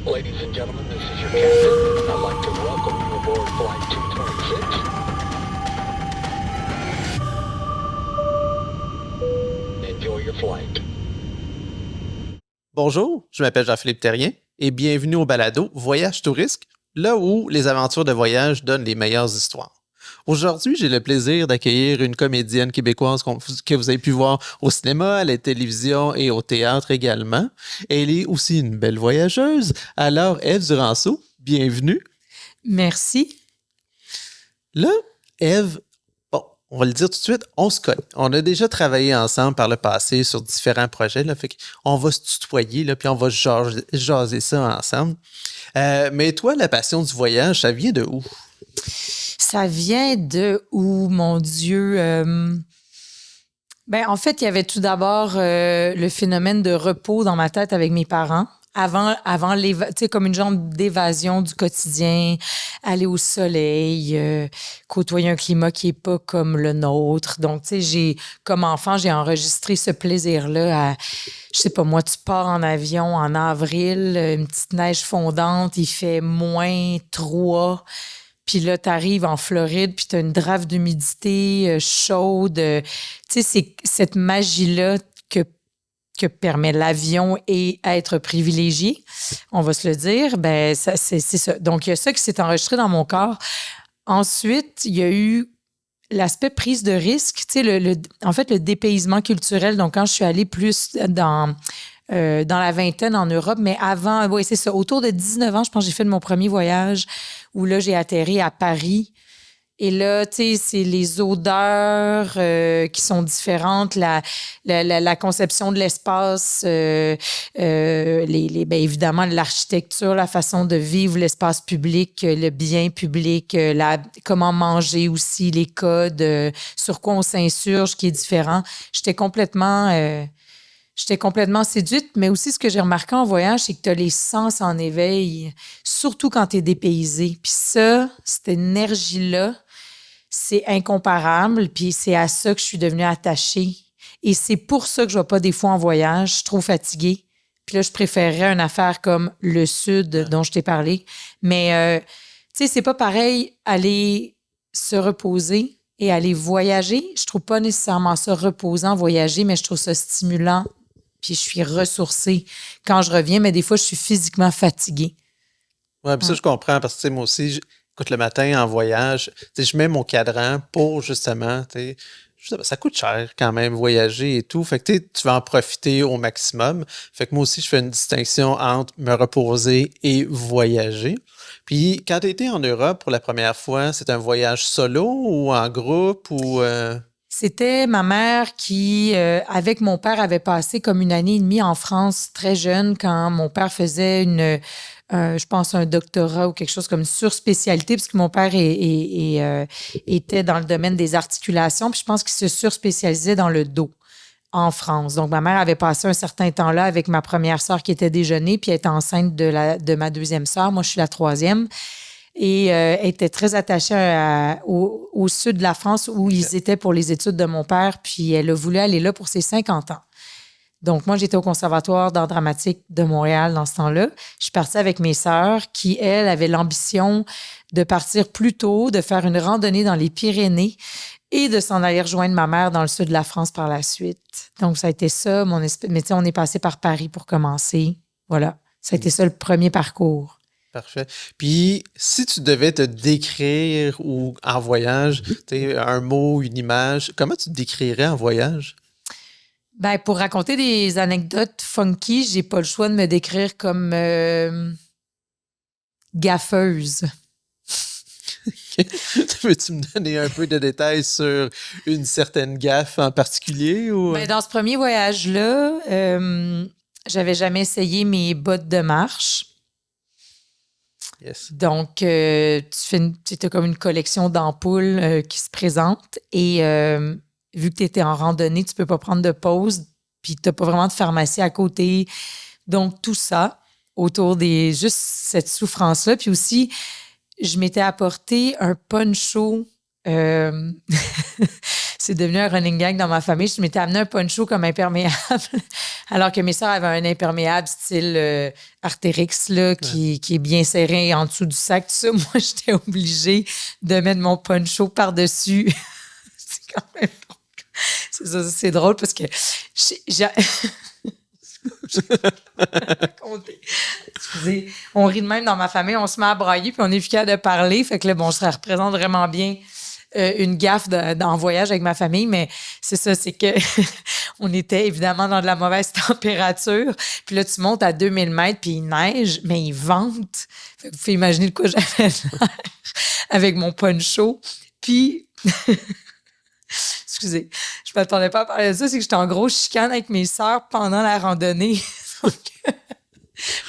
Ladies and gentlemen, this is your captain. I'd like to welcome you aboard Flight 226. Enjoy your flight. Bonjour, je m'appelle Jean-Philippe Terrien et bienvenue au balado Voyage Tourisque, là où les aventures de voyage donnent les meilleures histoires. Aujourd'hui, j'ai le plaisir d'accueillir une comédienne québécoise que vous avez pu voir au cinéma, à la télévision et au théâtre également. Elle est aussi une belle voyageuse. Alors, Ève Duranceau, bienvenue. Merci. Là, Ève, bon, on va le dire tout de suite, on se connaît. On a déjà travaillé ensemble par le passé sur différents projets, là, fait qu'on va se tutoyer, là, puis on va jaser ça ensemble. Mais toi, la passion du voyage, ça vient de où? Ça vient de où, mon Dieu? En fait, il y avait tout d'abord le phénomène de repos dans ma tête avec mes parents. Avant tu sais, comme une genre d'évasion du quotidien, aller au soleil, côtoyer un climat qui est pas comme le nôtre. Donc, tu sais, comme enfant, j'ai enregistré ce plaisir-là à, je sais pas moi, tu pars en avion en avril, une petite neige fondante, il fait -3. Puis là, tu arrives en Floride, puis tu as une drave d'humidité chaude. Tu sais, c'est cette magie-là que permet l'avion et être privilégié, on va se le dire. Ben, c'est ça. Donc, il y a ça qui s'est enregistré dans mon corps. Ensuite, il y a eu l'aspect prise de risque, tu sais, en fait, le dépaysement culturel. Donc, quand je suis allée plus dans la vingtaine en Europe, mais avant, oui, c'est ça, autour de 19 ans, je pense que j'ai fait mon premier voyage où là, j'ai atterri à Paris. Et là, tu sais, c'est les odeurs qui sont différentes, la conception de l'espace, évidemment, l'architecture, la façon de vivre l'espace public, le bien public, comment manger aussi, les codes, sur quoi on s'insurge, qui est différent. J'étais complètement séduite, mais aussi ce que j'ai remarqué en voyage, c'est que tu as les sens en éveil, surtout quand tu es dépaysé. Puis ça, cette énergie-là, c'est incomparable, puis c'est à ça que je suis devenue attachée. Et c'est pour ça que je ne vais pas des fois en voyage, je suis trop fatiguée. Puis là, je préférerais une affaire comme le Sud dont je t'ai parlé. Mais, tu sais, c'est pas pareil aller se reposer et aller voyager. Je trouve pas nécessairement ça reposant, voyager, mais je trouve ça stimulant. Puis je suis ressourcée quand je reviens, mais des fois, je suis physiquement fatiguée. Ouais, puis ça, je comprends, parce que, tu sais, moi aussi, écoute, le matin en voyage, tu sais, je mets mon cadran pour justement, tu sais, ça coûte cher quand même voyager et tout. Fait que tu vas en profiter au maximum. Fait que moi aussi, je fais une distinction entre me reposer et voyager. Puis quand tu étais en Europe pour la première fois, c'est un voyage solo ou en groupe ou... C'était ma mère qui, avec mon père, avait passé comme 1 année et demie en France très jeune quand mon père faisait je pense, un doctorat ou quelque chose comme une surspécialité, parce que mon père était dans le domaine des articulations, puis je pense qu'il se surspécialisait dans le dos en France. Donc, ma mère avait passé un certain temps là avec ma première sœur qui était déjeunée, puis elle était enceinte de ma deuxième sœur. Moi, je suis la troisième. Et elle était très attachée au sud de la France où ils étaient pour les études de mon père, puis elle a voulu aller là pour ses 50 ans. Donc, moi, j'étais au Conservatoire d'art dramatique de Montréal dans ce temps-là. Je suis partie avec mes sœurs qui, elles, avaient l'ambition de partir plus tôt, de faire une randonnée dans les Pyrénées et de s'en aller rejoindre ma mère dans le sud de la France par la suite. Donc, ça a été ça, mais tu sais, on est passé par Paris pour commencer. Voilà, ça a été ça le premier parcours. Parfait. Puis, si tu devais te décrire ou en voyage, tu sais, un mot, une image, comment tu te décrirais en voyage? Ben, pour raconter des anecdotes funky, j'ai pas le choix de me décrire comme gaffeuse. Veux-tu me donner un peu de détails sur une certaine gaffe en particulier? Ou... Ben, dans ce premier voyage-là, j'avais jamais essayé mes bottes de marche. Yes. Donc, tu as comme une collection d'ampoules qui se présentent et vu que tu étais en randonnée, tu peux pas prendre de pause, puis tu n'as pas vraiment de pharmacie à côté. Donc, tout ça autour juste cette souffrance-là. Puis aussi, je m'étais apporté un poncho. Ça, c'est devenu un running gag dans ma famille. Je m'étais amené un poncho comme imperméable, alors que mes sœurs avaient un imperméable style Artérix, là, qui est bien serré en dessous du sac. Tout ça, moi, j'étais obligée de mettre mon poncho par-dessus. C'est quand même drôle. C'est drôle parce que j'ai excusez, on rit de même dans ma famille, on se met à brailler puis on est plus capable de parler. Fait que là, bon, ça représente vraiment bien une gaffe en voyage avec ma famille, mais c'est ça, c'est que on était évidemment dans de la mauvaise température. Puis là, tu montes à 2000 mètres, puis il neige, mais il vente. Fait que vous pouvez imaginer de quoi j'avais l'air avec mon poncho. Puis... Excusez, je ne m'attendais pas à parler de ça, c'est que j'étais en gros chicane avec mes sœurs pendant la randonnée.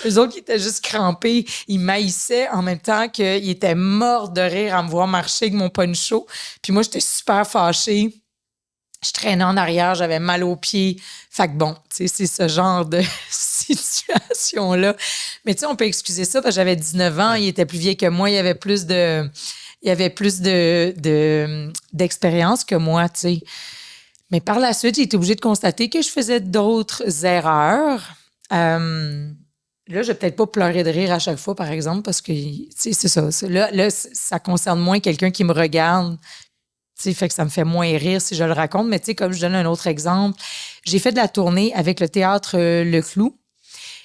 Eux autres, qui étaient juste crampés, ils maïssaient en même temps qu'ils étaient morts de rire à me voir marcher avec mon poncho. Puis moi, j'étais super fâchée. Je traînais en arrière, j'avais mal aux pieds. Fait que bon, tu sais, c'est ce genre de situation-là. Mais tu sais, on peut excuser ça parce que j'avais 19 ans, il était plus vieux que moi, il y avait plus d'expérience que moi, tu sais. Mais par la suite, j'ai été obligée de constater que je faisais d'autres erreurs. Là, je vais peut-être pas pleurer de rire à chaque fois, par exemple, parce que, tu sais, c'est ça. Là, ça concerne moins quelqu'un qui me regarde. Tu sais, fait que ça me fait moins rire si je le raconte. Mais tu sais, comme je donne un autre exemple, j'ai fait de la tournée avec le théâtre Le Clou.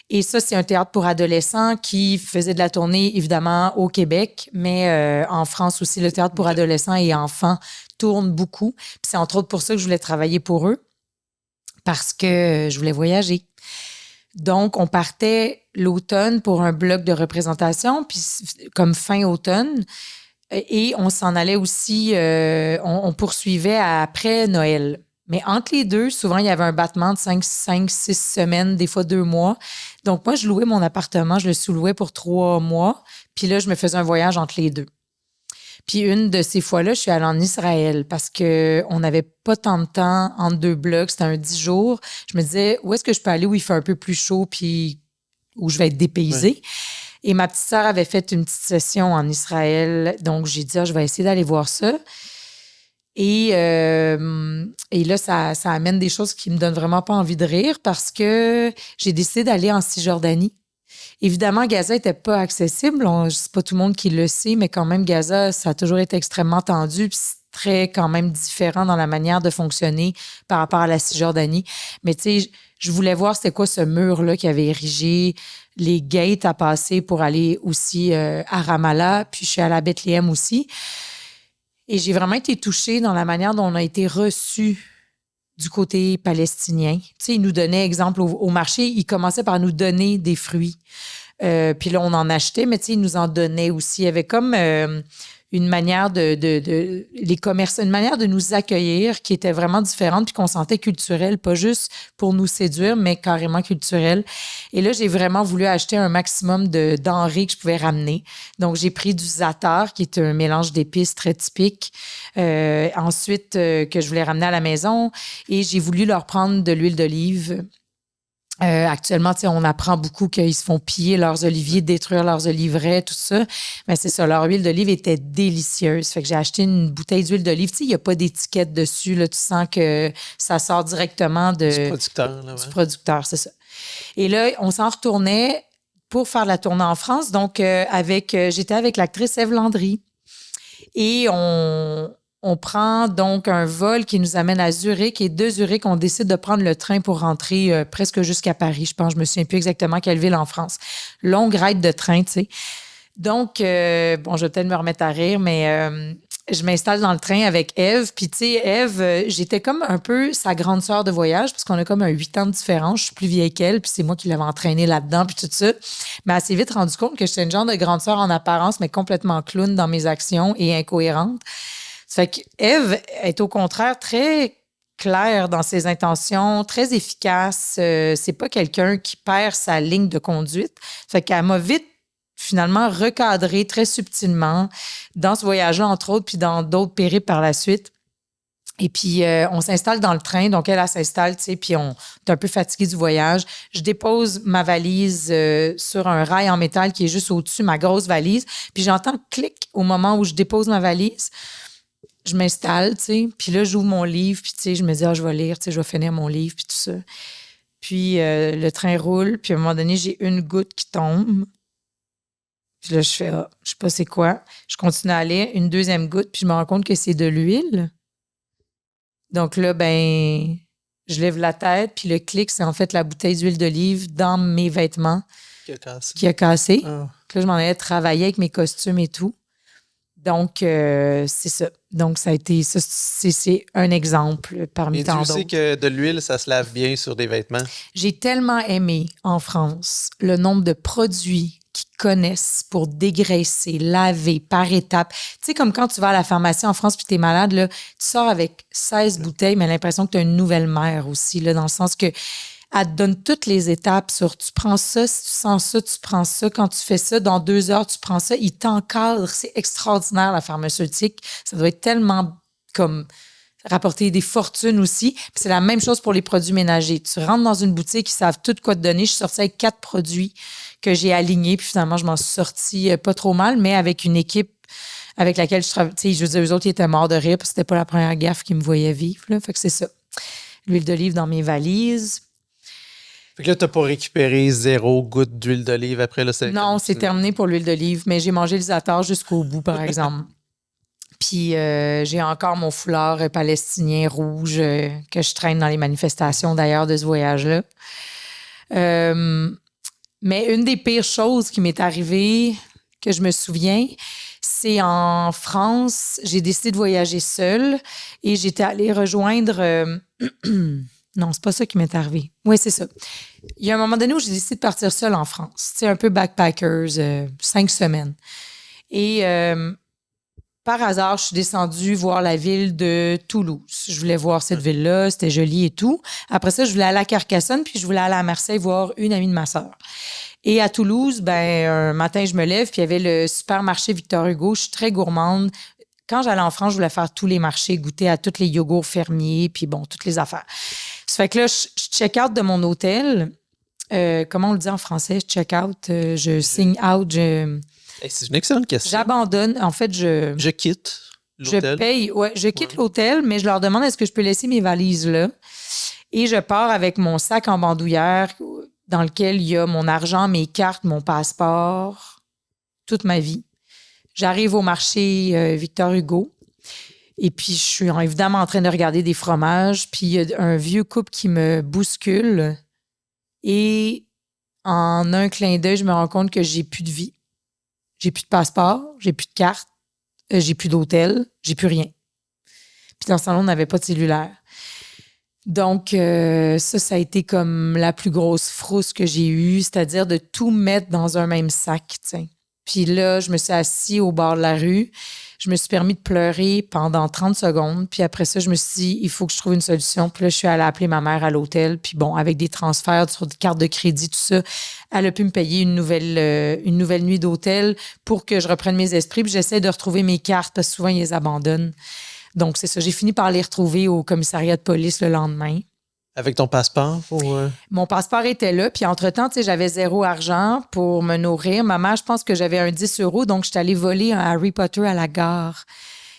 Et ça, c'est un théâtre pour adolescents qui faisait de la tournée, évidemment, au Québec, mais en France aussi, le théâtre pour adolescents et enfants tourne beaucoup. Puis c'est entre autres pour ça que je voulais travailler pour eux, parce que je voulais voyager. Donc, on partait l'automne pour un bloc de représentation, puis comme fin automne, et on s'en allait aussi, on poursuivait après Noël. Mais entre les deux, souvent, il y avait un battement de 5, 6 semaines, des fois 2 mois. Donc, moi, je louais mon appartement, je le sous-louais pour 3 mois. Puis là, je me faisais un voyage entre les deux. Puis une de ces fois-là, je suis allée en Israël parce qu'on n'avait pas tant de temps entre 2 blocs. C'était un 10 jours. Je me disais, où est-ce que je peux aller où il fait un peu plus chaud puis où je vais être dépaysée? Ouais. Et ma petite sœur avait fait une petite session en Israël. Donc, j'ai dit, je vais essayer d'aller voir ça. Et là, ça amène des choses qui me donnent vraiment pas envie de rire parce que j'ai décidé d'aller en Cisjordanie. Évidemment, Gaza n'était pas accessible. C'est pas tout le monde qui le sait, mais quand même, Gaza, ça a toujours été extrêmement tendu. Puis c'est très quand même différent dans la manière de fonctionner par rapport à la Cisjordanie. Mais tu sais, je voulais voir c'était quoi ce mur-là qui avait érigé, les gates à passer pour aller aussi à Ramallah. Puis je suis allée à Bethléem aussi. Et j'ai vraiment été touchée dans la manière dont on a été reçus du côté palestinien. Tu sais, ils nous donnaient, exemple, au marché, ils commençaient par nous donner des fruits. Puis là, on en achetait, mais tu sais, ils nous en donnaient aussi. Il y avait comme une manière une manière de nous accueillir qui était vraiment différente puis qu'on sentait culturelle, pas juste pour nous séduire, mais carrément culturelle. Et là, j'ai vraiment voulu acheter un maximum de denrées que je pouvais ramener. Donc, j'ai pris du za'atar, qui est un mélange d'épices très typique. Ensuite, que je voulais ramener à la maison. Et j'ai voulu leur prendre de l'huile d'olive. Actuellement, on apprend beaucoup qu'ils se font piller leurs oliviers, détruire leurs oliveraies, tout ça. Mais c'est ça, leur huile d'olive était délicieuse. Fait que j'ai acheté une bouteille d'huile d'olive. Tu sais, il n'y a pas d'étiquette dessus. Là, tu sens que ça sort directement du producteur. Là, ouais. Du producteur, c'est ça. Et là, on s'en retournait pour faire la tournée en France. Donc, j'étais avec l'actrice Ève Landry. Et on prend donc un vol qui nous amène à Zurich et de Zurich, on décide de prendre le train pour rentrer presque jusqu'à Paris. Je pense, je me souviens plus exactement quelle ville en France. Longue ride de train, tu sais. Donc, je vais peut-être me remettre à rire, mais je m'installe dans le train avec Ève. Puis, tu sais, Ève, j'étais comme un peu sa grande sœur de voyage parce qu'on a comme un 8 ans de différence. Je suis plus vieille qu'elle, puis c'est moi qui l'avais entraînée là-dedans, puis tout ça. Mais elle s'est vite rendu compte que j'étais une genre de grande sœur en apparence, mais complètement clown dans mes actions et incohérente. Fait que Ève est au contraire très claire dans ses intentions, très efficace. C'est pas quelqu'un qui perd sa ligne de conduite. Fait qu'elle m'a vite, finalement, recadré très subtilement dans ce voyage-là, entre autres, puis dans d'autres périples par la suite. Et puis, on s'installe dans le train. Donc, elle s'installe, tu sais, puis on est un peu fatigué du voyage. Je dépose ma valise sur un rail en métal qui est juste au-dessus, ma grosse valise. Puis, j'entends clic au moment où je dépose ma valise. je m'installe, tu sais, puis là, j'ouvre mon livre, puis tu sais, je me dis, je vais lire, tu sais, je vais finir mon livre, puis tout ça. Puis le train roule, puis à un moment donné, j'ai une goutte qui tombe. Puis là, je fais, je sais pas c'est quoi. Je continue à aller, une deuxième goutte, puis je me rends compte que c'est de l'huile. Donc là, ben, je lève la tête, puis le clic, c'est en fait la bouteille d'huile d'olive dans mes vêtements qui a cassé. Ah. Puis là, je m'en allais travailler avec mes costumes et tout. Donc, c'est ça. Donc, ça a été, ça, c'est un exemple parmi Et tant tu sais d'autres. que de l'huile, ça se lave bien sur des vêtements. J'ai tellement aimé en France le nombre de produits qu'ils connaissent pour dégraisser, laver par étapes. Tu sais, comme quand tu vas à la pharmacie en France puis tu es malade, là, tu sors avec 16 bouteilles, mais l'impression que tu as une nouvelle mère aussi, là, dans le sens que elle te donne toutes les étapes sur tu prends ça, si tu sens ça, tu prends ça. Quand tu fais ça, dans 2 heures, tu prends ça. Il t'encadre. C'est extraordinaire, la pharmaceutique. Ça doit être tellement comme rapporter des fortunes aussi. Puis c'est la même chose pour les produits ménagers. Tu rentres dans une boutique, ils savent tout quoi te donner. Je suis sortie avec 4 produits que j'ai alignés. Puis finalement, je m'en suis sortie pas trop mal, mais avec une équipe avec laquelle je travaille. Tu sais, je veux dire, eux autres, ils étaient morts de rire parce que c'était pas la première gaffe qu'ils me voyaient vivre. Là. Fait que c'est ça. L'huile d'olive dans mes valises. Fait que là, t'as pas récupéré 0 goutte d'huile d'olive après, là, c'est Non, comme c'est tu- terminé pour l'huile d'olive, mais j'ai mangé les attards jusqu'au bout, par exemple. Puis j'ai encore mon foulard palestinien rouge que je traîne dans les manifestations d'ailleurs de ce voyage-là. Mais une des pires choses qui m'est arrivée, que je me souviens, c'est en France, j'ai décidé de voyager seule et j'étais allée rejoindre... Non, c'est pas ça qui m'est arrivé. Oui, c'est ça. Il y a un moment donné où j'ai décidé de partir seule en France. C'est un peu backpackers, 5 semaines. Et par hasard, je suis descendue voir la ville de Toulouse. Je voulais voir cette ville-là, c'était joli et tout. Après ça, je voulais aller à Carcassonne, puis je voulais aller à Marseille voir une amie de ma sœur. Et à Toulouse, ben un matin, je me lève, puis il y avait le supermarché Victor Hugo. Je suis très gourmande. Quand j'allais en France, je voulais faire tous les marchés, goûter à tous les yogourts fermiers, puis bon, toutes les affaires. Ça fait que là, je check out de mon hôtel. Comment on le dit en français? Je check out, je signe out, Hey, c'est une excellente question. j'abandonne. En fait, Je quitte je l'hôtel. paye. Ouais, je quitte Ouais. l'hôtel, mais je leur demande est-ce que je peux laisser mes valises là. Et je pars avec mon sac en bandoulière dans lequel il y a mon argent, mes cartes, mon passeport, toute ma vie. J'arrive au marché Victor Hugo. Et puis, je suis évidemment en train de regarder des fromages. Puis, il y a un vieux couple qui me bouscule. Et en un clin d'œil, je me rends compte que j'ai plus de vie. J'ai plus de passeport, j'ai plus de carte, j'ai plus d'hôtel, j'ai plus rien. Puis dans ce temps-là, on n'avait pas de cellulaire. Donc, ça a été comme la plus grosse frousse que j'ai eue, c'est-à-dire de tout mettre dans un même sac, tu sais. Puis là, je me suis assise au bord de la rue. Je me suis permis de pleurer pendant 30 secondes. Puis après ça, je me suis dit, il faut que je trouve une solution. Puis là, je suis allée appeler ma mère à l'hôtel. Puis bon, avec des transferts sur des cartes de crédit, tout ça, elle a pu me payer une nouvelle nuit d'hôtel pour que je reprenne mes esprits. Puis j'essaie de retrouver mes cartes parce que souvent, ils les abandonnent. Donc, c'est ça. J'ai fini par les retrouver au commissariat de police le lendemain. Avec ton passeport? Mon passeport était là. Puis entre-temps, tu sais, j'avais 0 argent pour me nourrir. Ma mère, je pense que j'avais un 10 €. Donc, je suis allée voler un Harry Potter à la gare.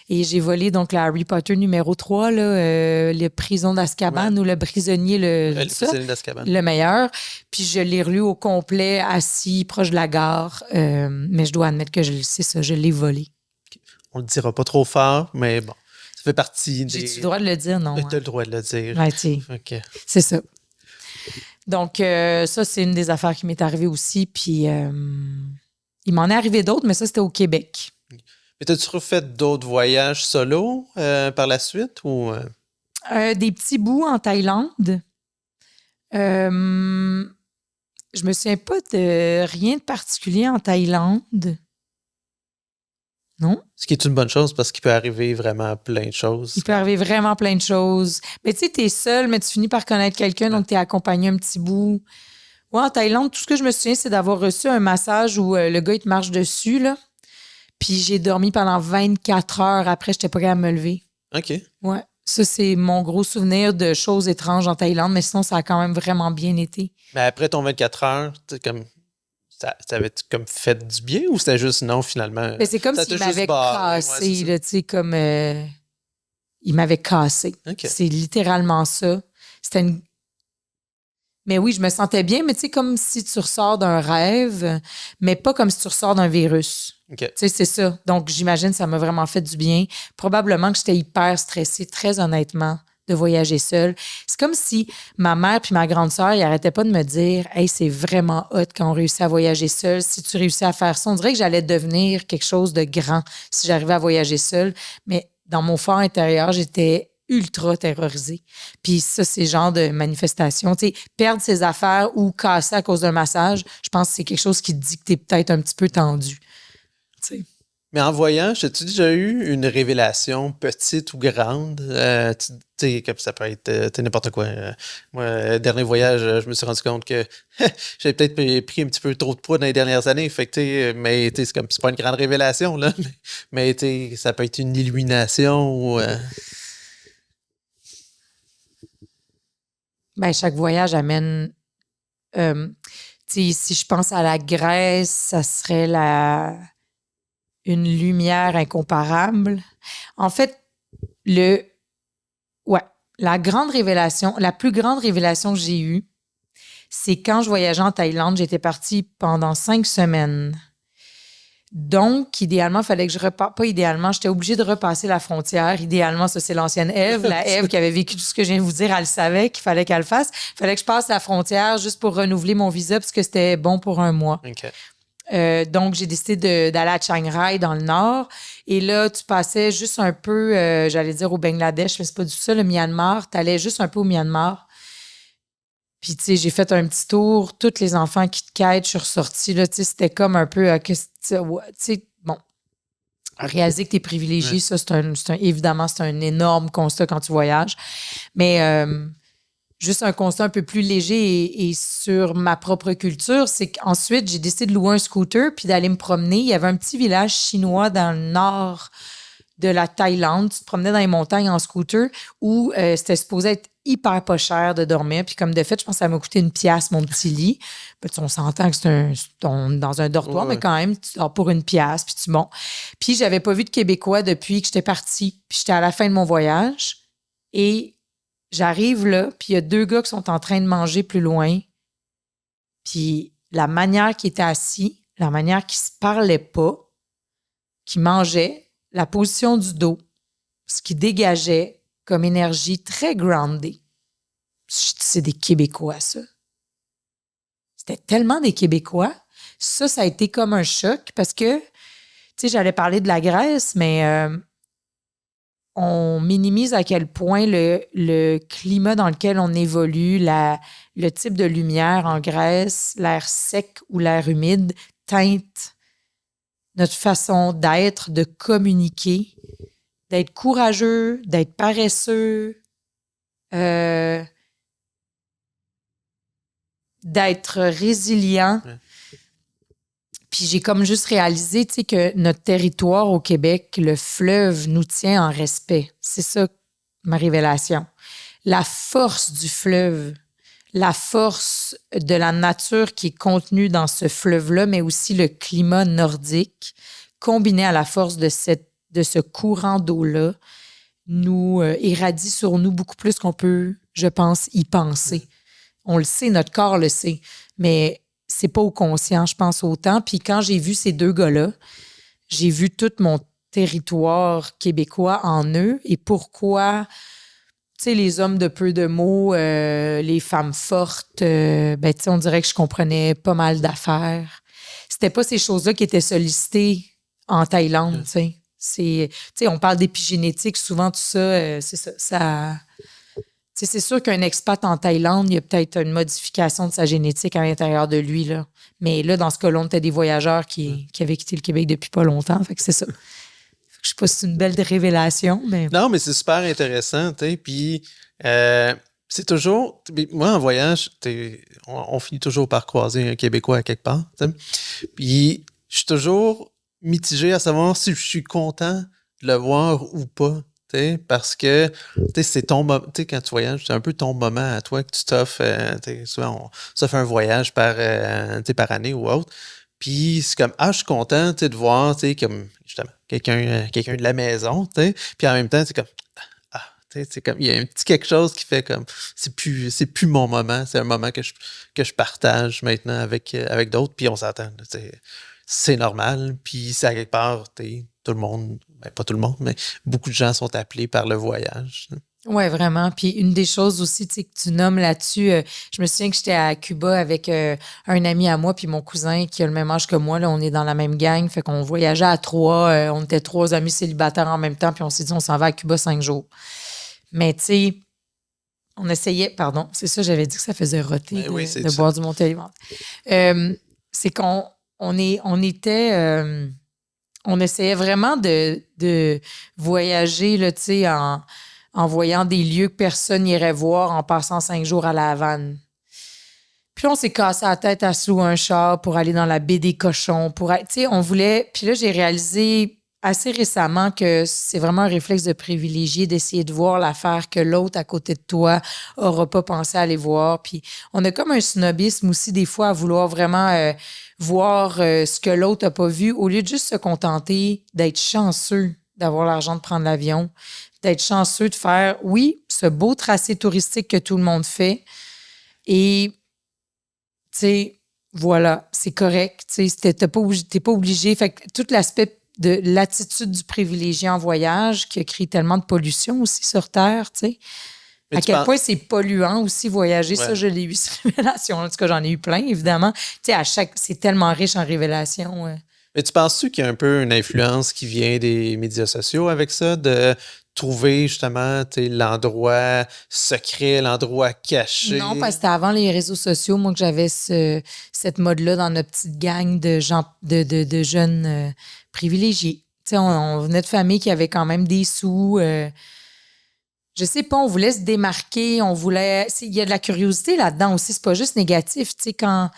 Et j'ai volé donc le Harry Potter numéro 3, là, le prison d'Azkaban ou le prisonnier, Le ça, prisonnier d'Azkaban. le meilleur. Puis je l'ai relu au complet, assis, proche de la gare. Mais je dois admettre que c'est ça, je l'ai volé. On le dira pas trop fort, mais bon, ça fait partie des... J'ai-tu le droit de le dire? Non. T'as le droit de le dire. Ouais, tu sais. OK. C'est ça. Donc, ça, c'est une des affaires qui m'est arrivée aussi. Puis, il m'en est arrivé d'autres, mais ça, c'était au Québec. Mais t'as-tu refait d'autres voyages solo par la suite? Ou, Des petits bouts en Thaïlande. Je me souviens pas de rien de particulier en Thaïlande. Non? Ce qui est une bonne chose parce qu'il peut arriver vraiment plein de choses. Il peut arriver vraiment plein de choses. Mais tu sais, t'es seul, mais tu finis par connaître quelqu'un, donc t'es accompagné un petit bout. Ouais, en Thaïlande, tout ce que je me souviens, c'est d'avoir reçu un massage où le gars, il te marche dessus, là. Puis j'ai dormi pendant 24 heures. Après, j'étais pas capable de me lever. OK. Ouais. Ça, c'est mon gros souvenir de choses étranges en Thaïlande, mais sinon, ça a quand même vraiment bien été. Mais après ton 24 heures, comme... Ça avait comme fait du bien ou c'était juste non, finalement? Mais c'est comme ça s'il t'a m'avait juste barré, ouais, cassé, c'est là, tu sais, comme... il m'avait cassé. OK. C'est littéralement ça. C'était une... Mais oui, je me sentais bien, mais tu sais, comme si tu ressors d'un rêve, mais pas comme si tu ressors d'un virus. OK. Tu sais, c'est ça. Donc, j'imagine que ça m'a vraiment fait du bien. Probablement que j'étais hyper stressée, très honnêtement, de voyager seule. C'est comme si ma mère puis ma grande sœur, ils n'arrêtaient pas de me dire « Hey, c'est vraiment hot quand on réussit à voyager seul. Si tu réussis à faire ça, on dirait que j'allais devenir quelque chose de grand si j'arrivais à voyager seule. » Mais dans mon fort intérieur, j'étais ultra terrorisée. Puis ça, c'est le genre de manifestation. Tu sais, perdre ses affaires ou casser à cause d'un massage, je pense que c'est quelque chose qui te dit que t'es peut-être un petit peu tendu. Tu sais. Mais en voyage, as-tu déjà eu une révélation petite ou grande? Tu sais, comme ça peut être n'importe quoi. Moi, dernier voyage, je me suis rendu compte que j'avais peut-être pris un petit peu trop de poids dans les dernières années. Fait que, mais c'est comme, c'est pas une grande révélation, là. Mais ça peut être une illumination ou... Ben, chaque voyage amène. Tu sais, si je pense à la Grèce, ça serait une lumière incomparable. En fait, ouais, la plus grande révélation que j'ai eue, c'est quand je voyageais en Thaïlande. J'étais partie pendant 5 semaines. Donc, idéalement, il fallait que je repasse. Pas idéalement, j'étais obligée de repasser la frontière. Idéalement, ça, c'est l'ancienne Ève. La Ève qui avait vécu tout ce que je viens de vous dire, elle le savait qu'il fallait qu'elle le fasse. Il fallait que je passe la frontière juste pour renouveler mon visa parce que c'était bon pour un mois. OK. Donc, j'ai décidé d'aller à Chiang Rai, dans le nord. Et là, tu passais juste un peu, j'allais dire au Bangladesh, mais c'est pas du tout ça, le Myanmar. Tu allais juste un peu au Myanmar. Puis, tu sais, j'ai fait un petit tour. Tous les enfants qui te quittent, je suis ressortie. Là, tu sais, c'était comme un peu... tu sais, bon, réaliser que tu es privilégié, ça, évidemment, c'est un énorme constat quand tu voyages. Mais juste un constat un peu plus léger et sur ma propre culture, c'est qu'ensuite, j'ai décidé de louer un scooter puis d'aller me promener. Il y avait un petit village chinois dans le nord de la Thaïlande. Tu te promenais dans les montagnes en scooter où c'était supposé être hyper pas cher de dormir. Puis comme de fait, je pense que ça m'a coûté 1$, mon petit lit. Puis on s'entend que c'est dans un dortoir, mais quand même, tu dors pour 1$. Puis bon. Puis j'avais pas vu de Québécois depuis que j'étais partie. Puis j'étais à la fin de mon voyage. Et j'arrive là, puis il y a 2 gars qui sont en train de manger plus loin. Puis la manière qu'ils étaient assis, la manière qu'ils se parlaient pas, qu'ils mangeaient, la position du dos, ce qui dégageait comme énergie très groundée. C'est des Québécois, ça. C'était tellement des Québécois. Ça a été comme un choc parce que, tu sais, j'allais parler de la Grèce, mais on minimise à quel point le climat dans lequel on évolue, le type de lumière en Grèce, l'air sec ou l'air humide, teinte notre façon d'être, de communiquer, d'être courageux, d'être paresseux, d'être résilient. Ouais. Puis j'ai comme juste réalisé, tu sais, que notre territoire au Québec, le fleuve nous tient en respect. C'est ça ma révélation. La force du fleuve, la force de la nature qui est contenue dans ce fleuve-là, mais aussi le climat nordique, combiné à la force de ce courant d'eau-là, nous irradie sur nous beaucoup plus qu'on peut, je pense, y penser. On le sait, notre corps le sait, mais c'est pas au conscient, je pense, autant. Puis quand j'ai vu ces 2 gars-là, j'ai vu tout mon territoire québécois en eux et pourquoi, tu sais, les hommes de peu de mots, les femmes fortes, ben, tu sais, on dirait que je comprenais pas mal d'affaires. C'était pas ces choses-là qui étaient sollicitées en Thaïlande, tu sais. Tu sais, on parle d'épigénétique, souvent tout ça, c'est ça. Tu sais, c'est sûr qu'un expat en Thaïlande, il y a peut-être une modification de sa génétique à l'intérieur de lui, là. Mais là, dans ce cas-là, on était des voyageurs qui avaient quitté le Québec depuis pas longtemps. Fait que c'est ça. Je sais pas si c'est une belle révélation, mais... Non, mais c'est super intéressant, tu sais. Puis, c'est toujours... Moi, en voyage, on finit toujours par croiser un Québécois à quelque part, tu sais. Puis, je suis toujours mitigé à savoir si je suis content de le voir ou pas. Parce que c'est ton moment, quand tu voyages, c'est un peu ton moment à toi que tu t'offres. Souvent, on s'offre un voyage par année ou autre. Puis c'est comme, je suis content de voir comme justement quelqu'un de la maison. Puis en même temps, c'est comme, Tu sais, c'est comme, il y a un petit quelque chose qui fait comme, c'est plus mon moment, c'est un moment que je partage maintenant avec d'autres, puis on s'entend, là, c'est normal, puis c'est à quelque part, tout le monde, ben, pas tout le monde, mais beaucoup de gens sont appelés par le voyage. Oui, vraiment. Puis une des choses aussi, tu sais, que tu nommes là-dessus, je me souviens que j'étais à Cuba avec un ami à moi puis mon cousin qui a le même âge que moi. Là, on est dans la même gang, fait qu'on voyageait à trois. On était trois amis célibataires en même temps, puis on s'est dit on s'en va à Cuba 5 jours. Mais tu sais, on essayait, pardon, c'est ça, j'avais dit que ça faisait roter Ben oui, c'est de ça. boire du Montélimar. C'est on essayait vraiment de voyager, là, tu sais, en voyant des lieux que personne n'irait voir en passant 5 jours à la Havane. Puis là, on s'est cassé la tête à se louer un char pour aller dans la baie des Cochons. Tu sais, on voulait... Puis là, j'ai réalisé assez récemment que c'est vraiment un réflexe de privilégier, d'essayer de voir l'affaire que l'autre à côté de toi n'aura pas pensé à aller voir. Puis on a comme un snobisme aussi des fois à vouloir vraiment voir ce que l'autre n'a pas vu au lieu de juste se contenter d'être chanceux d'avoir l'argent de prendre l'avion, d'être chanceux de faire, oui, ce beau tracé touristique que tout le monde fait. Et, tu sais, voilà, c'est correct. Tu sais, t'es pas obligé. Fait que tout l'aspect de l'attitude du privilégié en voyage qui a créé tellement de pollution aussi sur Terre, tu sais. Mais À tu quel penses- point c'est polluant aussi voyager. Ouais. Ça, je l'ai eu, cette révélation. En tout cas, j'en ai eu plein, évidemment. Tu sais, c'est tellement riche en révélations. Mais tu penses-tu qu'il y a un peu une influence qui vient des médias sociaux avec ça, de trouver justement l'endroit secret, l'endroit caché? Non, parce que c'était avant les réseaux sociaux, moi, que j'avais cette mode-là dans notre petite gang de gens, de jeunes privilégiés. Tu sais, on venait de familles qui avaient quand même des sous. Je sais pas, on voulait se démarquer, il y a de la curiosité là-dedans aussi, c'est pas juste négatif. Tu sais, quand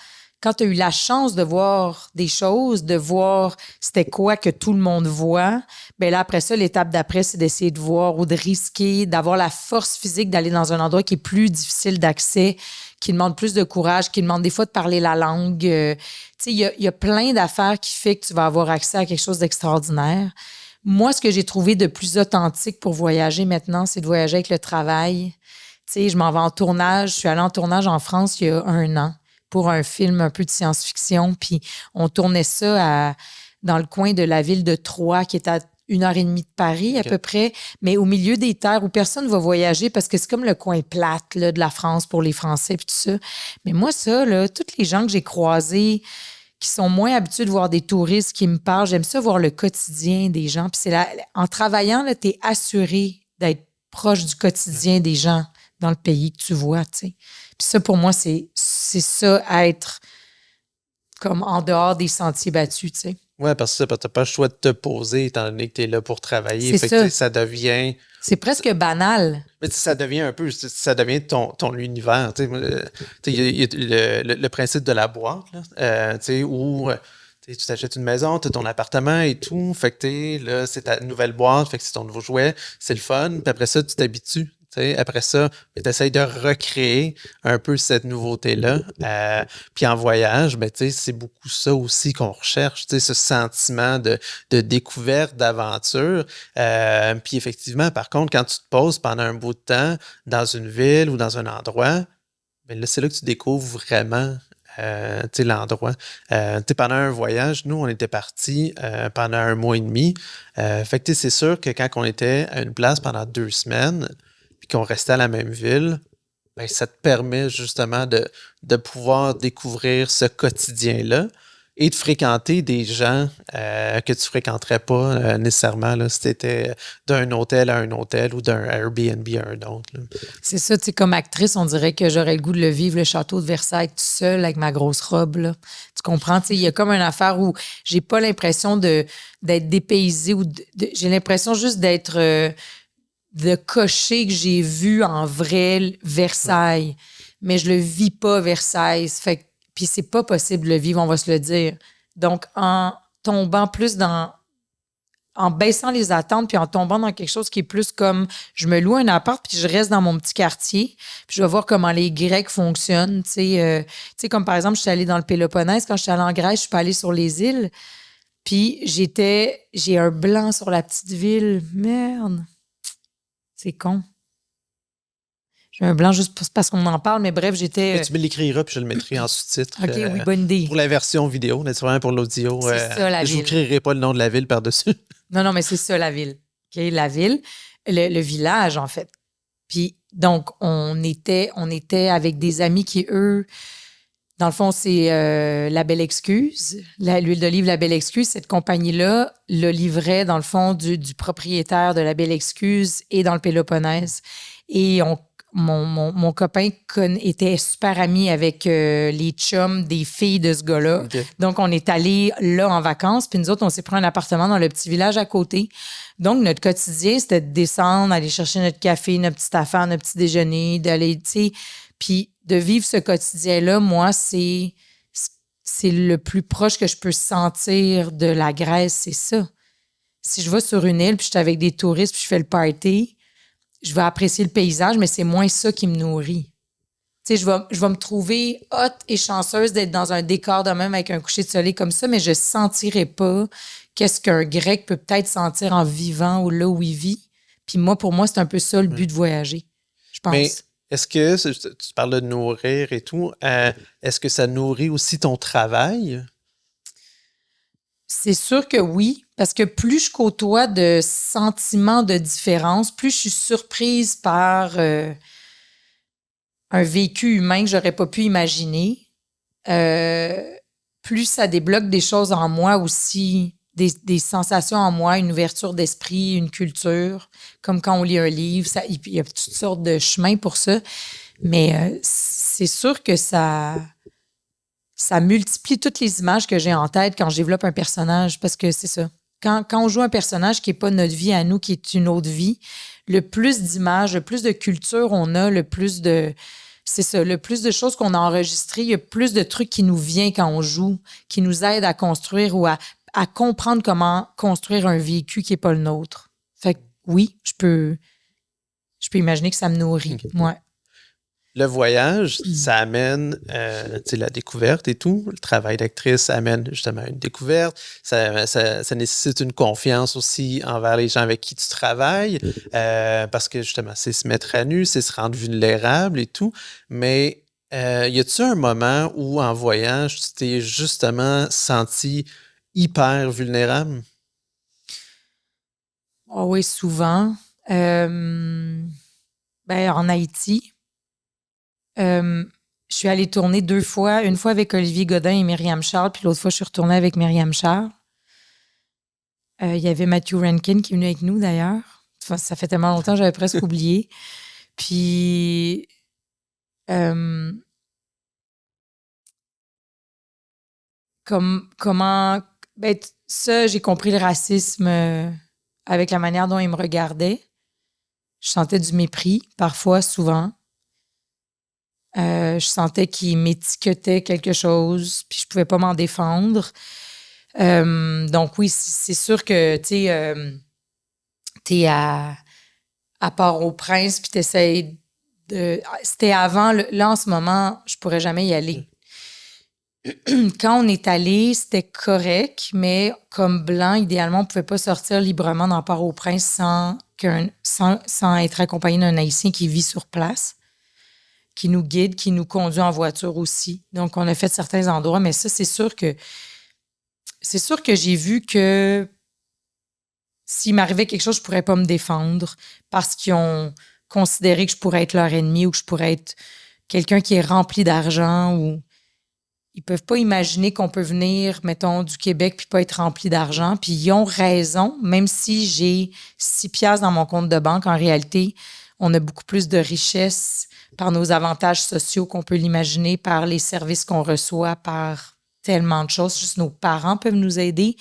tu as eu la chance de voir des choses, de voir c'était quoi que tout le monde voit, bien là, après ça, l'étape d'après, c'est d'essayer de voir ou de risquer, d'avoir la force physique d'aller dans un endroit qui est plus difficile d'accès, qui demande plus de courage, qui demande des fois de parler la langue. Tu sais, il y a plein d'affaires qui fait que tu vas avoir accès à quelque chose d'extraordinaire. Moi, ce que j'ai trouvé de plus authentique pour voyager maintenant, c'est de voyager avec le travail. Tu sais, je m'en vais en tournage. Je suis allée en tournage en France il y a 1 an pour un film un peu de science-fiction. Puis on tournait ça dans le coin de la ville de Troyes, qui est à 1 heure et demie de Paris à OK. peu près, mais au milieu des terres où personne ne va voyager parce que c'est comme le coin plate là, de la France pour les Français puis tout ça. Mais moi, ça, là, tous les gens que j'ai croisés qui sont moins habitués de voir des touristes qui me parlent, j'aime ça voir le quotidien des gens. Puis en travaillant, tu es assuré d'être proche du quotidien des gens dans le pays que tu vois, tu sais. Puis ça, pour moi, c'est ça, être comme en dehors des sentiers battus, tu sais. Ouais, parce que t'as pas le choix de te poser étant donné que tu es là pour travailler. C'est Fait que ça. tu sais, ça devient. C'est presque banal. Mais tu sais, ça devient un peu. Ça devient ton univers. Tu sais, il y a le principe de la boîte, là, tu sais, où tu t'achètes une maison, tu as ton appartement et tout. Fait que là, c'est ta nouvelle boîte, fait que c'est ton nouveau jouet, c'est le fun. Puis après ça, tu t'habitues. Après ça, tu essaies de recréer un peu cette nouveauté-là. Puis en voyage, ben, c'est beaucoup ça aussi qu'on recherche, ce sentiment de découverte, d'aventure. Puis effectivement, par contre, quand tu te poses pendant un bout de temps dans une ville ou dans un endroit, ben là, c'est là que tu découvres vraiment l'endroit. Pendant un voyage, nous, on était partis pendant 1 mois et demi. Fait que c'est sûr que quand on était à une place pendant 2 semaines, puis qu'on restait à la même ville, ben, ça te permet justement de pouvoir découvrir ce quotidien-là et de fréquenter des gens que tu ne fréquenterais pas nécessairement là, si tu étais d'un hôtel à un hôtel ou d'un Airbnb à un autre. Là. C'est ça, tu sais, comme actrice, on dirait que j'aurais le goût de le vivre, le château de Versailles, tout seul, avec ma grosse robe, là. Tu comprends? Tu sais, il y a comme une affaire où j'ai pas l'impression d'être dépaysée ou j'ai l'impression juste d'être... de cocher que j'ai vu en vrai Versailles, mais je le vis pas Versailles. Puis c'est pas possible de le vivre, on va se le dire. Donc, en tombant plus en baissant les attentes, puis en tombant dans quelque chose qui est plus comme, je me loue un appart, puis je reste dans mon petit quartier, puis je vais voir comment les Grecs fonctionnent. Tu sais, comme par exemple, je suis allée dans le Péloponnèse, quand je suis allée en Grèce, je suis pas allée sur les îles, puis j'ai un blanc sur la petite ville. Merde. C'est con. J'ai un blanc juste parce qu'on en parle, mais bref, j'étais... Mais tu me l'écriras, puis je le mettrai en sous-titre. OK, oui, bonne idée. Pour la version vidéo, naturellement, pour l'audio. C'est ça, la je vous ville. crierai pas le nom de la ville par-dessus. Non, mais c'est ça, la ville. OK, la ville, le village, en fait. Puis, donc, on était avec des amis qui, eux, dans le fond, c'est La Belle Excuse, l'huile d'olive La Belle Excuse. Cette compagnie-là le livrait, dans le fond, du propriétaire de La Belle Excuse et dans le Péloponnèse. Et mon copain était super ami avec les chums des filles de ce gars-là. Okay. Donc, on est allés là en vacances. Puis nous autres, on s'est pris un appartement dans le petit village à côté. Donc, notre quotidien, c'était de descendre, aller chercher notre café, notre petite affaire, notre petit déjeuner, d'aller, tu sais. Puis de vivre ce quotidien-là, moi, c'est le plus proche que je peux sentir de la Grèce, c'est ça. Si je vais sur une île, puis je suis avec des touristes, puis je fais le party, je vais apprécier le paysage, mais c'est moins ça qui me nourrit. Tu sais, je vais me trouver hot et chanceuse d'être dans un décor de même avec un coucher de soleil comme ça, mais je ne sentirai pas qu'est-ce qu'un Grec peut peut-être sentir en vivant ou là où il vit. Puis moi, pour moi, c'est un peu ça le but de voyager, je pense. Mais est-ce que, tu parles de nourrir et tout, est-ce que ça nourrit aussi ton travail? C'est sûr que oui, parce que plus je côtoie de sentiments de différence, plus je suis surprise par un vécu humain que j'aurais pas pu imaginer, plus ça débloque des choses en moi aussi, des sensations en moi, une ouverture d'esprit, une culture, comme quand on lit un livre, il y a toutes sortes de chemins pour ça, mais c'est sûr que ça multiplie toutes les images que j'ai en tête quand je développe un personnage, parce que c'est ça. Quand on joue un personnage qui n'est pas notre vie à nous, qui est une autre vie, le plus d'images, le plus de culture on a, le plus de choses qu'on a enregistrées, il y a plus de trucs qui nous viennent quand on joue, qui nous aident à construire ou à comprendre comment construire un vécu qui n'est pas le nôtre. Fait que oui, je peux imaginer que ça me nourrit. Okay. Ouais. Le voyage, ça amène la découverte et tout. Le travail d'actrice amène justement une découverte. Ça nécessite une confiance aussi envers les gens avec qui tu travailles parce que justement, c'est se mettre à nu, c'est se rendre vulnérable et tout. Mais y a-t-il un moment où en voyage, tu t'es justement senti hyper vulnérable? Oh oui, souvent. En Haïti, je suis allée tourner 2 fois, une fois avec Olivier Godin et Myriam Charles, puis l'autre fois, je suis retournée avec Myriam Charles. Il y avait Matthew Rankin qui est venu avec nous, d'ailleurs. Enfin, ça fait tellement longtemps, j'avais presque oublié. Puis, comment... ça, j'ai compris le racisme avec la manière dont il me regardait. Je sentais du mépris, parfois, souvent. Je sentais qu'il m'étiquetait quelque chose, puis je pouvais pas m'en défendre. Donc oui, c'est sûr que, tu sais, t'es à Port-au-Prince, puis t'essayes de... C'était avant, là, en ce moment, je pourrais jamais y aller. Quand on est allé, c'était correct, mais comme blanc, idéalement, on pouvait pas sortir librement dans Port-au-Prince sans être accompagné d'un Haïtien qui vit sur place, qui nous guide, qui nous conduit en voiture aussi. Donc, on a fait certains endroits, mais ça, c'est sûr que j'ai vu que s'il m'arrivait quelque chose, je pourrais pas me défendre parce qu'ils ont considéré que je pourrais être leur ennemi ou que je pourrais être quelqu'un qui est rempli d'argent ou ils peuvent pas imaginer qu'on peut venir, mettons, du Québec puis pas être rempli d'argent. Puis ils ont raison, même si j'ai 6 piastres dans mon compte de banque, en réalité, on a beaucoup plus de richesse par nos avantages sociaux qu'on peut l'imaginer, par les services qu'on reçoit, par tellement de choses. Juste nos parents peuvent nous aider.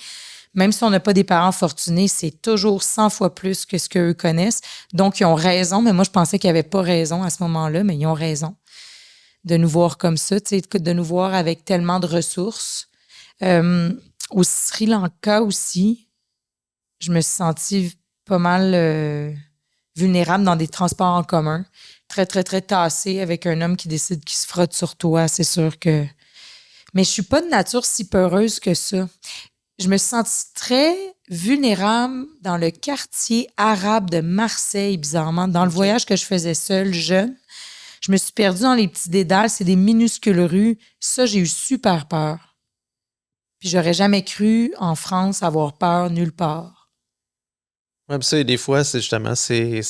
Même si on n'a pas des parents fortunés, c'est toujours 100 fois plus que ce qu'eux connaissent. Donc, ils ont raison, mais moi, je pensais qu'ils n'avaient pas raison à ce moment-là, mais ils ont raison de nous voir comme ça, de nous voir avec tellement de ressources. Au Sri Lanka aussi, je me suis sentie pas mal vulnérable dans des transports en commun. Très, très, très tassée avec un homme qui décide qu'il se frotte sur toi, c'est sûr que... Mais je suis pas de nature si peureuse que ça. Je me suis sentie très vulnérable dans le quartier arabe de Marseille, bizarrement, dans le voyage que je faisais seule, jeune. Je me suis perdue dans les petits dédales. C'est des minuscules rues. Ça, j'ai eu super peur. Puis j'aurais jamais cru, en France, avoir peur nulle part. Ouais, puis ça, des fois, c'est justement, c'est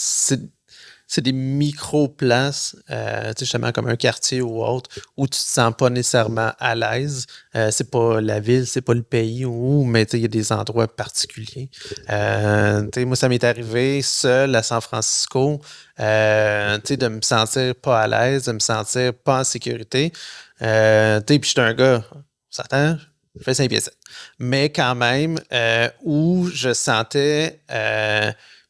des micro-places, tu sais, justement comme un quartier ou autre, où tu te sens pas nécessairement à l'aise. C'est pas la ville, c'est pas le pays, mais tu sais, il y a des endroits particuliers. Tu sais, moi, ça m'est arrivé seul à San Francisco, tu sais, de me sentir pas à l'aise, de me sentir pas en sécurité. Tu sais, puis j'étais un gars, on s'entend? Je fais 5 pieds 7. Mais quand même, où je sentais...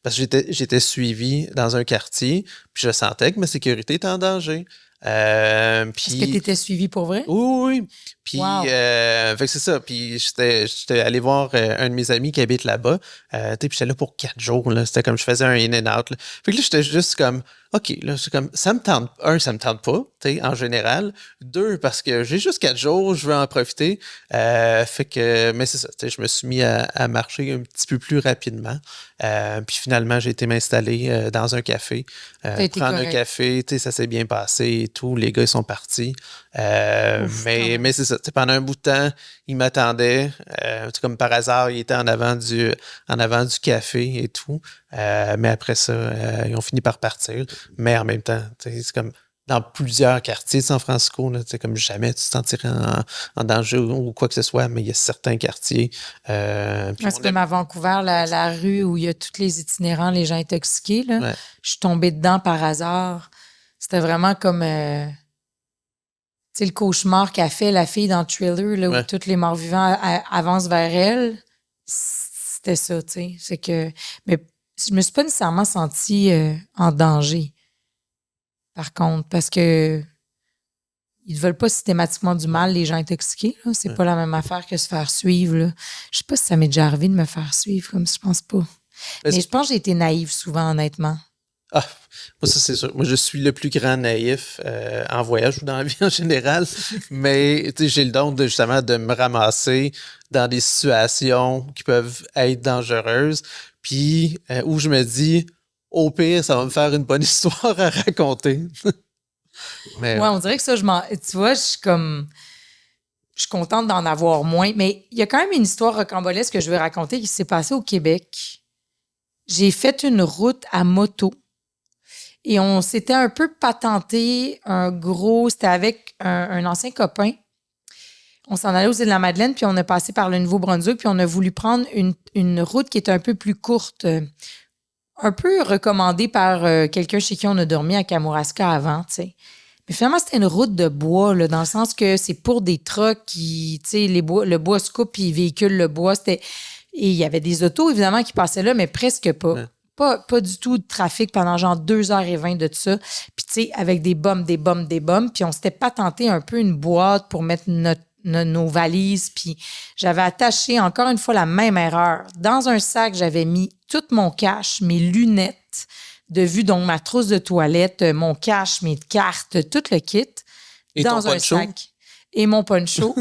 parce que j'étais suivi dans un quartier, puis je sentais que ma sécurité était en danger. Est-ce que tu Puis, étais suivi pour vrai? oui, oui. Puis, Wow. fait que c'est ça. Puis, j'étais allé voir un de mes amis qui habite là-bas. Tu sais, puis j'étais là pour 4 jours. Là. C'était comme je faisais un in and out. Là. Fait que là, j'étais juste comme, OK, là, c'est comme, ça me tente. Un, ça me tente pas, tu sais, en général. Deux, parce que j'ai juste 4 jours, je veux en profiter. Fait que, mais c'est ça, tu sais, je me suis mis à marcher un petit peu plus rapidement. Puis finalement, j'ai été m'installer dans un café. T'as été Prendre un correct. café, tu sais, ça s'est bien passé et tout. Les gars, ils sont partis. Ouf, quand même. Mais c'est ça. Tu sais, pendant un bout de temps, ils m'attendaient. Tu sais, comme par hasard, ils étaient en avant du café et tout. Mais après ça, ils ont fini par partir. Mais en même temps, tu sais, c'est comme dans plusieurs quartiers de San Francisco, là, tu sais, comme jamais tu te sentirais en danger ou quoi que ce soit, mais il y a certains quartiers. Puis Moi, c'est comme à Vancouver, la rue où il y a tous les itinérants, les gens intoxiqués. Là. Ouais. Je suis tombée dedans par hasard. C'était vraiment comme tu sais, le cauchemar qu'a fait la fille dans le Thriller, là, où Ouais. tous les morts vivants avancent vers elle. C'était ça, tu sais. C'est que. Mais je me suis pas nécessairement sentie en danger. Par contre, parce que ils ne veulent pas systématiquement du mal, les gens intoxiqués. Là. C'est pas la même affaire que se faire suivre. Là. Je sais pas si ça m'est déjà arrivé de me faire suivre comme ça, je pense pas. Mais Mais je pense que j'ai été naïve souvent, honnêtement. Ah, moi, ça, c'est sûr. Moi, je suis le plus grand naïf en voyage ou dans la vie en général. Mais tu sais, j'ai le don de, justement de me ramasser dans des situations qui peuvent être dangereuses. Puis où je me dis, au pire, ça va me faire une bonne histoire à raconter. Mais Ouais, on dirait que ça, tu vois, je suis comme. Je suis contente d'en avoir moins. Mais il y a quand même une histoire rocambolesque que je veux raconter qui s'est passée au Québec. J'ai fait une route à moto. Et on s'était un peu patenté c'était avec un ancien copain. On s'en allait aux Îles-de-la-Madeleine, puis on a passé par le Nouveau-Brunswick, puis on a voulu prendre une route qui est un peu plus courte, un peu recommandée par quelqu'un chez qui on a dormi à Kamouraska avant, tu sais. Mais finalement, c'était une route de bois, là, dans le sens que c'est pour des trucks qui, tu sais, le bois se coupe, puis ils véhiculent le bois. Et il y avait des autos, évidemment, qui passaient là, mais presque pas. Ouais. Pas du tout de trafic pendant genre 2h20 de ça. Puis, tu sais, avec des bombes. Puis, on s'était patenté un peu une boîte pour mettre nos valises. Puis, j'avais attaché encore une fois la même erreur. Dans un sac, j'avais mis tout mon cash, mes lunettes de vue, donc ma trousse de toilette, mon cash, mes cartes, tout le kit, Et dans ton un poncho? sac. Et mon poncho.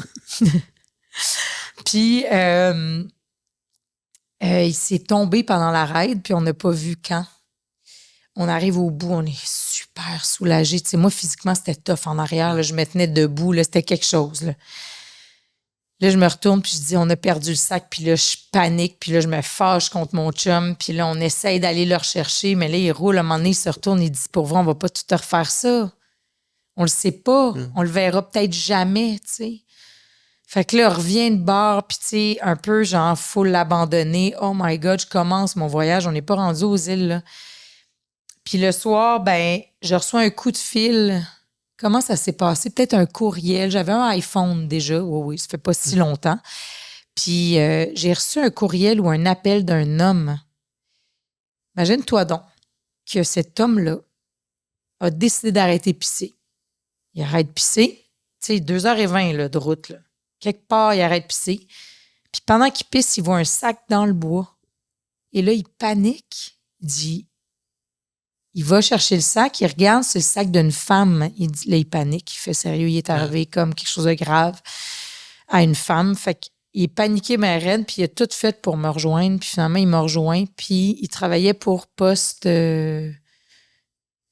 Puis, il s'est tombé pendant la raid, puis on n'a pas vu quand. On arrive au bout, on est super soulagés. Tu sais, moi, physiquement, c'était tough en arrière. Là, je me tenais debout, là, c'était quelque chose. Là, je me retourne, puis je dis, on a perdu le sac. Puis là, je panique, puis là, je me fâche contre mon chum. Puis là, on essaye d'aller le rechercher, mais là, il roule. À un moment donné, il se retourne, il dit, pour vrai, on va pas tout te refaire ça. On le sait pas. On le verra peut-être jamais, tu sais. Fait que là, on revient de bord, puis tu sais, un peu genre, faut l'abandonner. Oh my God, je commence mon voyage. On n'est pas rendu aux îles, là. Puis le soir, ben, je reçois un coup de fil. Comment ça s'est passé? Peut-être un courriel. J'avais un iPhone déjà. Oui, ça fait pas si longtemps. Puis j'ai reçu un courriel ou un appel d'un homme. Imagine-toi donc que cet homme-là a décidé d'arrêter de pisser. Il arrête de pisser. Tu sais, 2h20 là, de route, là. Quelque part, il arrête de pisser. Puis pendant qu'il pisse, il voit un sac dans le bois. Et là, il panique. Il dit... Il va chercher le sac, il regarde, c'est le sac d'une femme. Là, il panique, il fait sérieux, il est arrivé comme quelque chose de grave à une femme. Fait qu'il est paniqué, mais raide, puis il a tout fait pour me rejoindre. Puis finalement, il m'a rejoint, puis il travaillait pour Poste...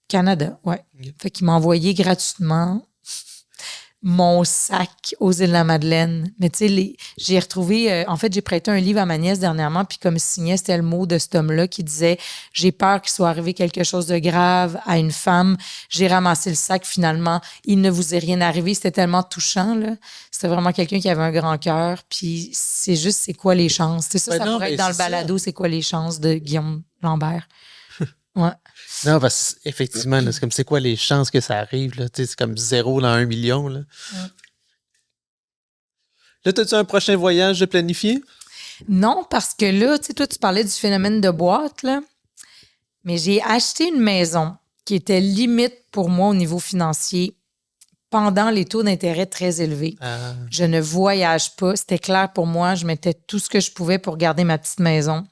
Canada, ouais. Ok. Fait qu'il m'a envoyé gratuitement mon sac aux îles de la Madeleine. Mais tu sais, j'ai retrouvé... en fait, j'ai prêté un livre à ma nièce dernièrement, puis comme signait, c'était le mot de cet homme-là qui disait « J'ai peur qu'il soit arrivé quelque chose de grave à une femme. J'ai ramassé le sac, finalement. Il ne vous est rien arrivé. » C'était tellement touchant, là. C'était vraiment quelqu'un qui avait un grand cœur. Puis c'est juste, c'est quoi les chances? Tu sais, ça Ben non, pourrait ben être dans le c'est ça. balado, c'est quoi les chances de Guillaume Lambert? Ouais. Non, parce qu'effectivement, là, c'est comme c'est quoi les chances que ça arrive, là? Tu sais, c'est comme 0 dans 1 million, là. Là, as-tu un prochain voyage de planifié? Non, parce que là, tu sais, toi, tu parlais du phénomène de boîte, là. Mais j'ai acheté une maison qui était limite pour moi au niveau financier pendant les taux d'intérêt très élevés. Ah, Je ne voyage pas. C'était clair pour moi. Je mettais tout ce que je pouvais pour garder ma petite maison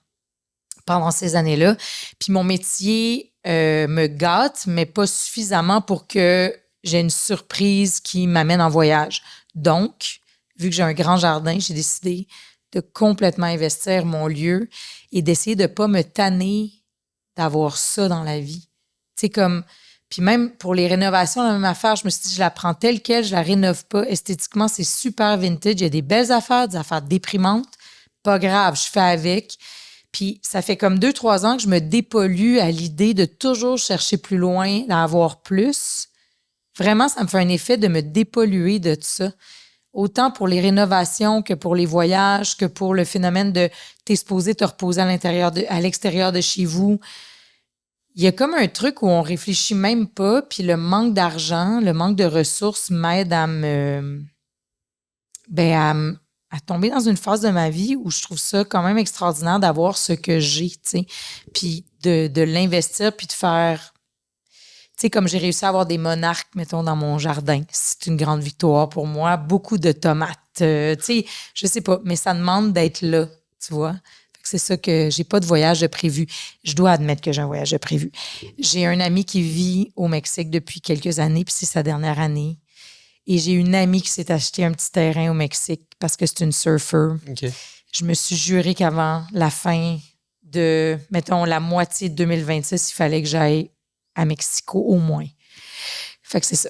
pendant ces années-là. Puis mon métier me gâte, mais pas suffisamment pour que j'ai une surprise qui m'amène en voyage. Donc, vu que j'ai un grand jardin, j'ai décidé de complètement investir mon lieu et d'essayer de ne pas me tanner d'avoir ça dans la vie. Tu sais, comme... Puis même pour les rénovations, la même affaire, je me suis dit, je la prends telle quelle, je la rénove pas. Esthétiquement, c'est super vintage. Il y a des belles affaires, des affaires déprimantes. Pas grave, je fais avec. Puis ça fait comme 2-3 ans que je me dépollue à l'idée de toujours chercher plus loin, d'avoir plus. Vraiment, ça me fait un effet de me dépolluer de tout ça. Autant pour les rénovations que pour les voyages, que pour le phénomène de t'es supposé te reposer à l'extérieur de chez vous. Il y a comme un truc où on réfléchit même pas, puis le manque d'argent, le manque de ressources m'aide à à tomber dans une phase de ma vie où je trouve ça quand même extraordinaire d'avoir ce que j'ai, tu sais, puis de l'investir, puis de faire... Tu sais, comme j'ai réussi à avoir des monarques, mettons, dans mon jardin. C'est une grande victoire pour moi. Beaucoup de tomates. Tu sais, je sais pas, mais ça demande d'être là, tu vois. Fait que c'est ça que j'ai pas de voyage de prévu. Je dois admettre que j'ai un voyage de prévu. J'ai un ami qui vit au Mexique depuis quelques années, puis c'est sa dernière année. Et j'ai une amie qui s'est acheté un petit terrain au Mexique parce que c'est une surfer. OK. Je me suis juré qu'avant la fin de, mettons, la moitié de 2026, il fallait que j'aille à Mexico au moins. Fait que c'est ça.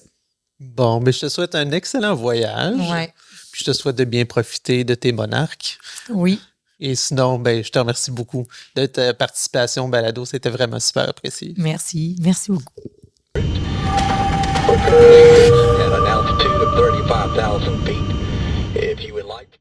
Bon, ben je te souhaite un excellent voyage. Ouais. Puis je te souhaite de bien profiter de tes monarques. Oui. Et sinon, ben, je te remercie beaucoup de ta participation au balado. C'était vraiment super apprécié. Merci. Merci beaucoup. For current acres at an altitude of 35,000 feet. If you would like